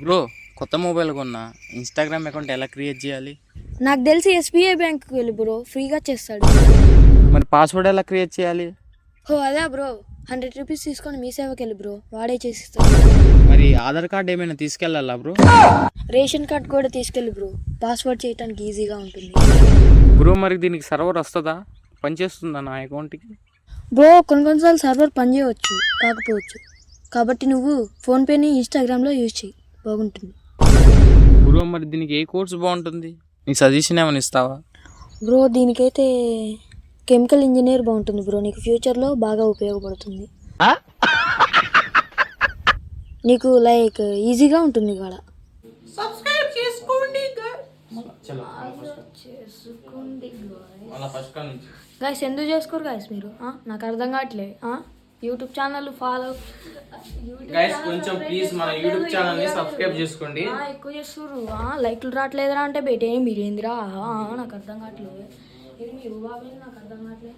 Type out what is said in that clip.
Bro, కొత్త mobile కొన్నా. Instagram account ఎలా క్రియేట్ చేయాలి? నాకు తెలిసి ఎస్బీఐ బ్యాంక్కి వెళ్ళి బ్రో, ఫ్రీగా చేస్తాడు. మరి పాస్వర్డ్ ఎలా క్రియేట్ చేయాలి? అదే బ్రో, 100 రూపీస్ తీసుకొని మీ సేవకి వెళ్ళి బ్రో, వాడే చేసిస్తాడు. మరి ఆధార్ కార్డ్ ఏమైనా తీసుకెళ్ళాలా బ్రో? రేషన్ కార్డ్ కూడా తీసుకెళ్ళి బ్రో, పాస్వర్డ్ చేయడానికి ఈజీగా ఉంటుంది. బ్రో, మరి దీనికి సర్వర్ వస్తుందా? పనిచేస్తుందా నా అకౌంట్కి? బ్రో, కొన్నిసార్లు సర్వర్ పనిచేయవచ్చు, కాకపోవచ్చు. కాబట్టి నువ్వు ఫోన్పేని ఇన్స్టాగ్రామ్లో యూజ్ చేయి, బాగుంటుంది. బ్రో, మరి దీనికి ఏ కోర్స్ బాగుంటుంది? నీ సజెషన్ ఏమైనా ఇస్తావా? బ్రో, దీనికైతే కెమికల్ ఇంజనీర్ బాగుంటుంది బ్రో, నీకు ఫ్యూచర్లో బాగా ఉపయోగపడుతుంది. నీకు లైక్ ఈజీగా ఉంటుంది కూడా. సబ్స్క్రైబ్ చేసుకోండి గైస్, ఎందుకు చేసుకోరు గైస్ మీరు? నాకు అర్థం కావట్లేదు. యూట్యూబ్ ఛానల్ ఫాలో గైస్, కొంచెం ప్లీజ్ మన యూట్యూబ్ ఛానల్ ని సబ్స్క్రైబ్ చేసుకోండి. ఎక్కువ చేస్తుర్రు. లైక్లు రావట్లేదురా అంటే బయట మీరేందిరా? నాకు అర్థం కావట్లేదు. ఇది మీ బాబు, నాకు అర్థం కావట్లేదు.